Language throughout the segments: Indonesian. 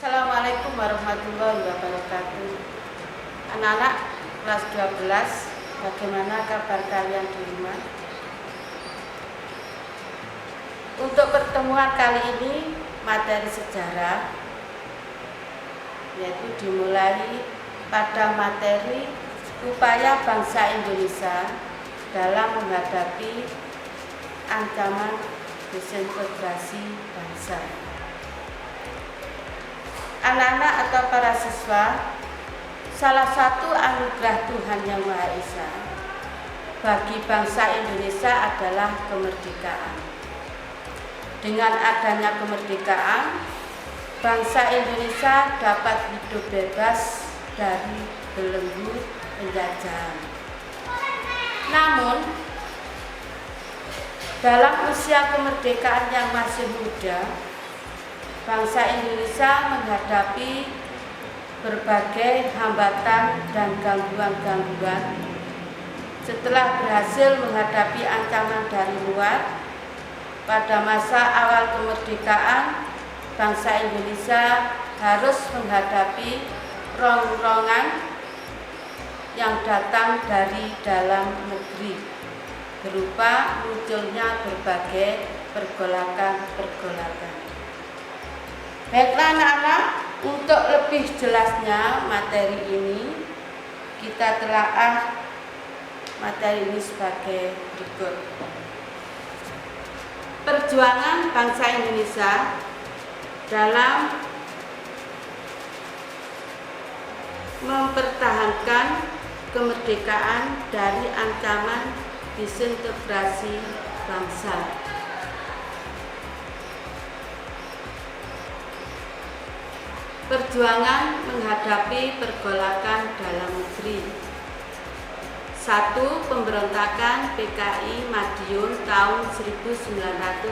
Assalamualaikum warahmatullahi wabarakatuh. Anak-anak kelas 12, bagaimana kabar kalian di rumah? Untuk pertemuan kali ini materi sejarah, yaitu dimulai pada materi upaya bangsa Indonesia dalam menghadapi ancaman disintegrasi bangsa. Anak-anak atau para siswa, salah satu anugerah Tuhan Yang Maha Esa bagi bangsa Indonesia adalah kemerdekaan. Dengan adanya kemerdekaan, bangsa Indonesia dapat hidup bebas dari belenggu penjajahan. Namun, dalam usia kemerdekaan yang masih muda, bangsa Indonesia menghadapi berbagai hambatan dan gangguan-gangguan. Setelah berhasil menghadapi ancaman dari luar, pada masa awal kemerdekaan, bangsa Indonesia harus menghadapi rongrongan yang datang dari dalam negeri, berupa munculnya berbagai pergolakan-pergolakan. Baiklah anak-anak, untuk lebih jelasnya materi ini, kita telaah materi ini sebagai berikut. Perjuangan bangsa Indonesia dalam mempertahankan kemerdekaan dari ancaman disintegrasi bangsa. Perjuangan menghadapi pergolakan dalam negeri. 1. Pemberontakan PKI Madiun tahun 1948.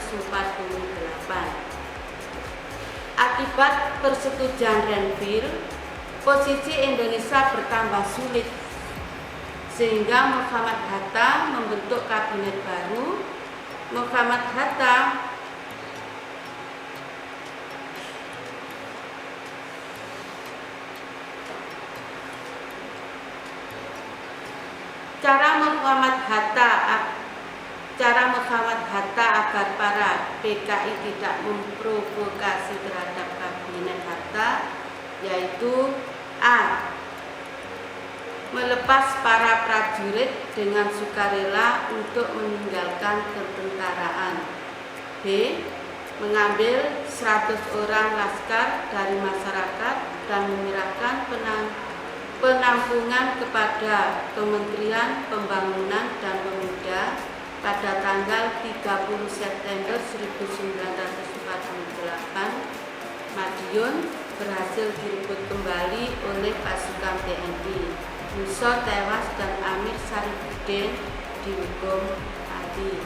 Akibat persetujuan Renville, posisi Indonesia bertambah sulit, sehingga Muhammad Hatta membentuk kabinet baru. Muhammad Hatta Cara Muhammad Hatta agar para PKI tidak memprovokasi terhadap kabinet Hatta, yaitu A. Melepas para prajurit dengan sukarela untuk meninggalkan ketentaraan. B. Mengambil 100 orang laskar dari masyarakat dan menyerahkan penampungan kepada Kementerian Pembangunan dan Pemuda pada tanggal 30 September 1948. Madiun berhasil direbut kembali oleh pasukan TNI. Musa tewas dan Amir Syarifuddin dihukum mati.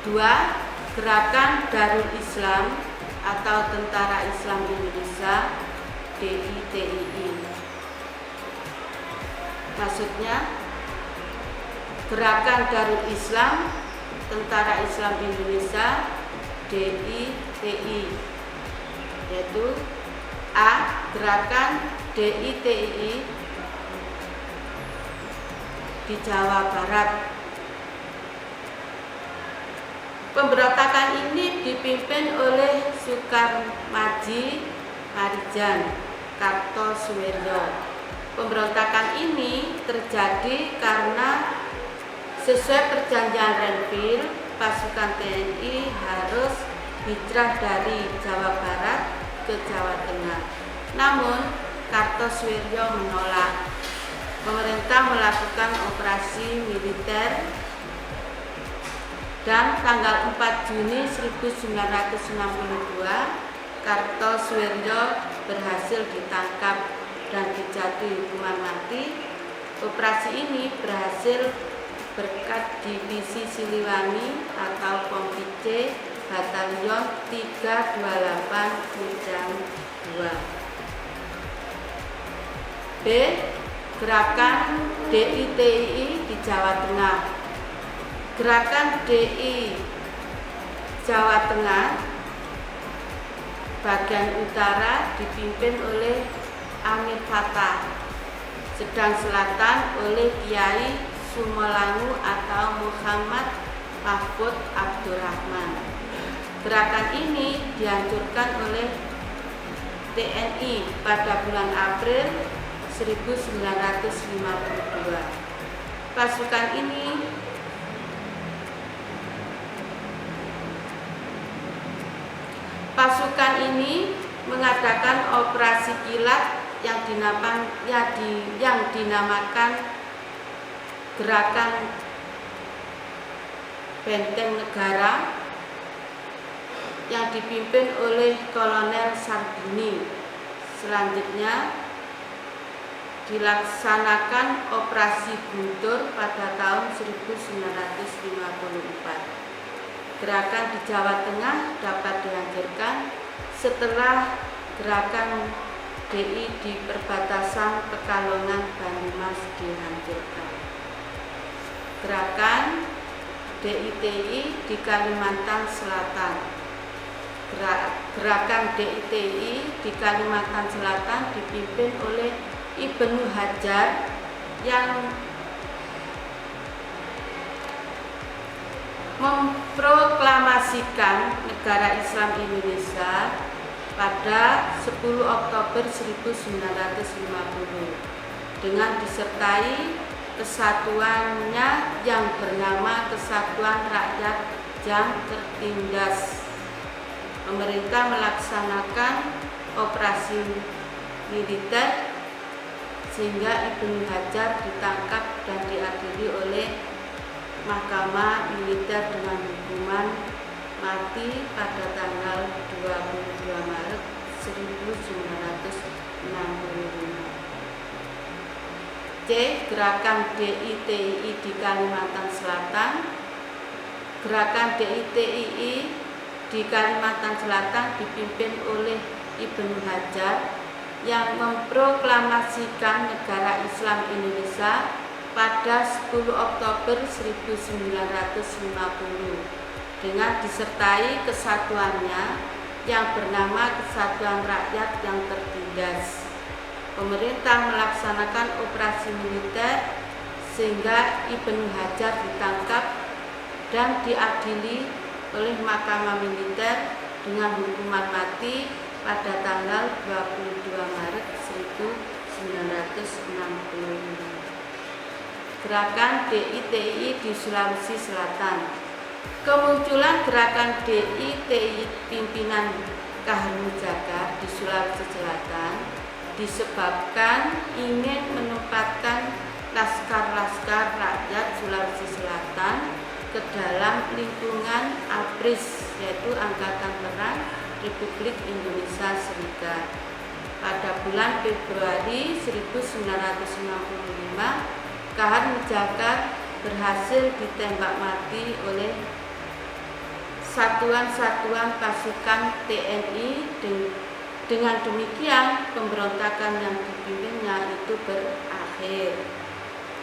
2. Gerakan Darul Islam atau Tentara Islam Indonesia DITII. Maksudnya, Gerakan Darul Islam Tentara Islam Indonesia DITII, yaitu A. Gerakan DITII di Jawa Barat. Pemberontakan ini dipimpin oleh Sukarmaji Marijan Kartosuwiryo. Pemberontakan ini terjadi karena sesuai perjanjian Renville, pasukan TNI harus hijrah dari Jawa Barat ke Jawa Tengah. Namun Kartosuwiryo menolak. Pemerintah melakukan operasi militer dan tanggal 4 Juni 1962 Kartosuwiryo berhasil ditangkap dan dijatuhi hukuman mati. Operasi ini berhasil berkat Divisi Siliwangi atau Kompi C Batalion 328 Kujang 2. B. Gerakan DITII di Jawa Tengah. Gerakan DI Jawa Tengah bagian utara dipimpin oleh Amir Fatah, sedang selatan oleh Kiai Sumelangu atau Muhammad Mahfud Abdurrahman. Gerakan ini dihancurkan oleh TNI pada bulan April 1952. Pasukan ini mengadakan operasi kilat yang dinamakan Gerakan Benteng Negara yang dipimpin oleh Kolonel Sarbini. Selanjutnya dilaksanakan Operasi Guntur pada tahun 1954. Gerakan di Jawa Tengah dapat dihancurkan setelah gerakan DI di perbatasan Pekalongan Banyumas dihancurkan. Gerakan DITI di Kalimantan Selatan. Gerakan DITI di Kalimantan Selatan dipimpin oleh Ibnu Hajar yang memproklamasikan negara Islam Indonesia pada 10 Oktober 1950 dengan disertai kesatuannya yang bernama Kesatuan Rakyat yang Tertindas. Pemerintah melaksanakan operasi militer sehingga Ibnu Hajar ditangkap dan diadili oleh Mahkamah Militer dengan hukuman mati pada tanggal 22 Maret 1965. C. Gerakan DITI di Kalimantan Selatan. Gerakan DITI di Kalimantan Selatan dipimpin oleh Ibnu Hajar yang memproklamasikan negara Islam Indonesia pada 10 Oktober 1950 dengan disertai kesatuannya yang bernama Kesatuan Rakyat yang Tertindas. Pemerintah melaksanakan operasi militer sehingga Ibnu Hajar ditangkap dan diadili oleh Mahkamah Militer dengan hukuman mati pada tanggal 22 Maret 1965. Gerakan DITI di Sulawesi Selatan. Kemunculan gerakan DITI pimpinan Kahar Muzakar di Sulawesi Selatan disebabkan ingin menempatkan laskar-laskar rakyat Sulawesi Selatan ke dalam lingkungan ABRIS, yaitu Angkatan Perang Republik Indonesia Serikat. Pada bulan Februari 1965, Kahar Muzakar berhasil ditembak mati oleh satuan-satuan pasukan TNI. Dengan demikian pemberontakan yang dipimpinnya itu berakhir.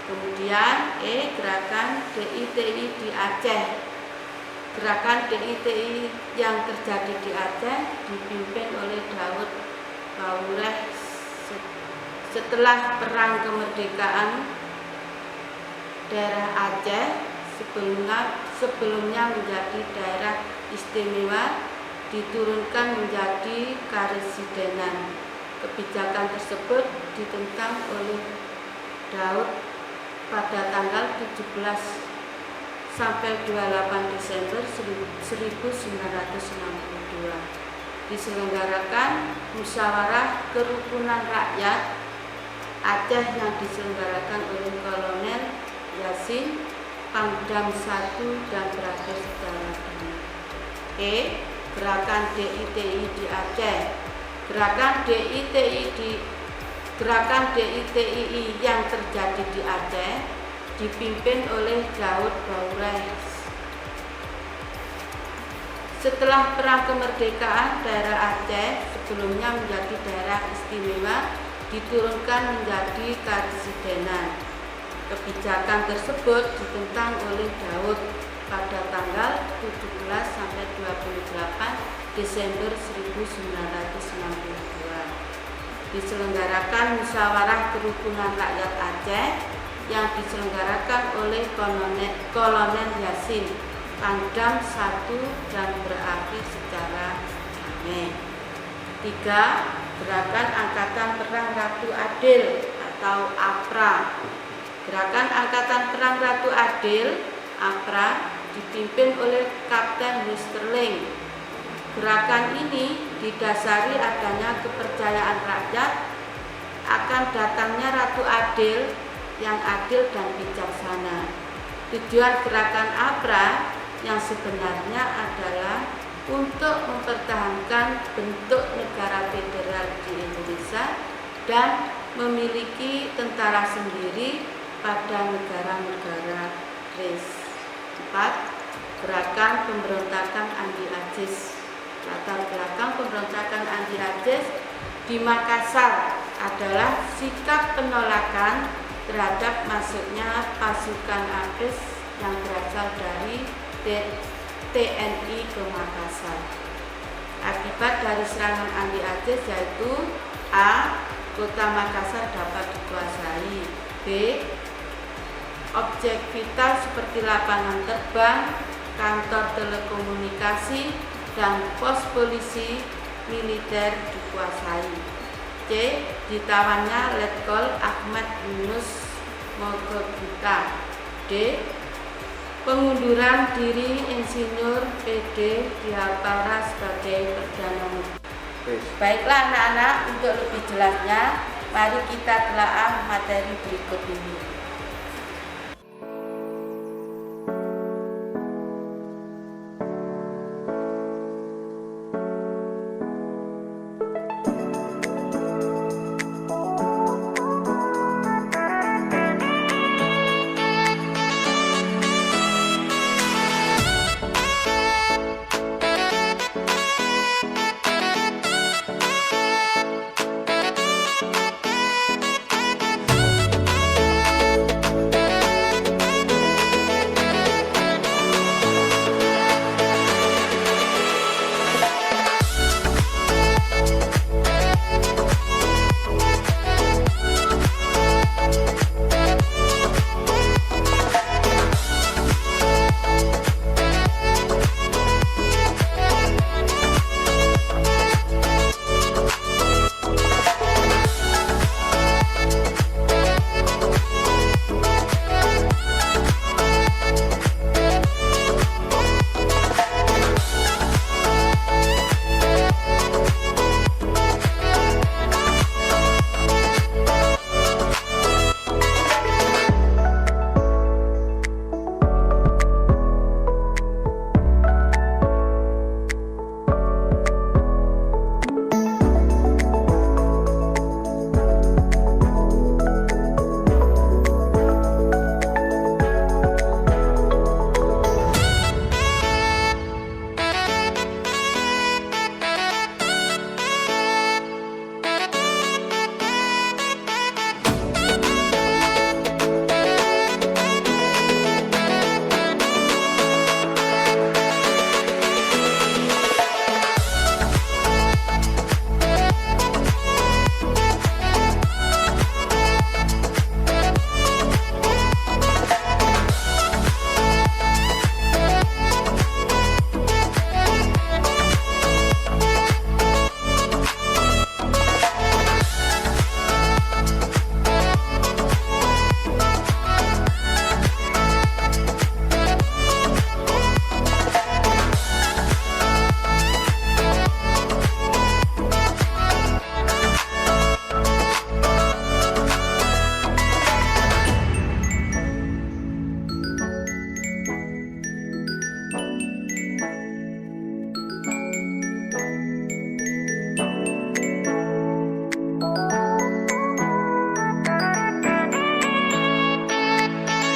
Kemudian Gerakan DITI di Aceh. Gerakan DITI yang terjadi di Aceh dipimpin oleh Daud Baureh setelah perang kemerdekaan daerah Aceh sebelumnya menjadi daerah istimewa diturunkan menjadi karesidenan. Kebijakan tersebut ditentang oleh Daud pada tanggal 17 sampai 28 Desember 1962. Diselenggarakan musyawarah kerukunan rakyat Aceh yang diselenggarakan oleh Kolonel Yasin, Pangdam 1 dan berakhir secara damai. Gerakan DITI di Aceh. Gerakan DITI yang terjadi di Aceh dipimpin oleh Daud Baureh. Setelah perang kemerdekaan, daerah Aceh sebelumnya menjadi daerah istimewa diturunkan menjadi karesidenan. Kebijakan tersebut ditentang oleh Daud pada tanggal 17 sampai 28 Desember 1992. Diselenggarakan musyawarah kerukunan rakyat Aceh yang diselenggarakan oleh Kolonel Yasin Pangdam 1 dan berakhir secara damai. 3. Gerakan Angkatan Perang Ratu Adil atau APRA. Gerakan Angkatan Perang Ratu Adil APRA dipimpin oleh Kapten Westerling. Gerakan ini didasari adanya kepercayaan rakyat akan datangnya Ratu Adil yang adil dan bijaksana. Tujuan gerakan APRA yang sebenarnya adalah untuk mempertahankan bentuk negara federal di Indonesia dan memiliki tentara sendiri pada negara-negara RIS. 4. Gerakan Pemberontakan Anti Aziz. Latar belakang pemberontakan anti Aceh di Makassar adalah sikap penolakan terhadap masuknya pasukan ABRIS yang berasal dari TNI ke Makassar. Akibat dari serangan anti Aceh yaitu A. Kota Makassar dapat dikuasai. B. Objek vital seperti lapangan terbang, kantor telekomunikasi, dan pos polisi militer dikuasai. C. Ditawannya Letkol Ahmad Yunus Mogobuta. D. Pengunduran diri Insinyur PD Diapara sebagai Perdana Menteri. Baiklah anak-anak, untuk lebih jelasnya mari kita telaah materi berikut ini.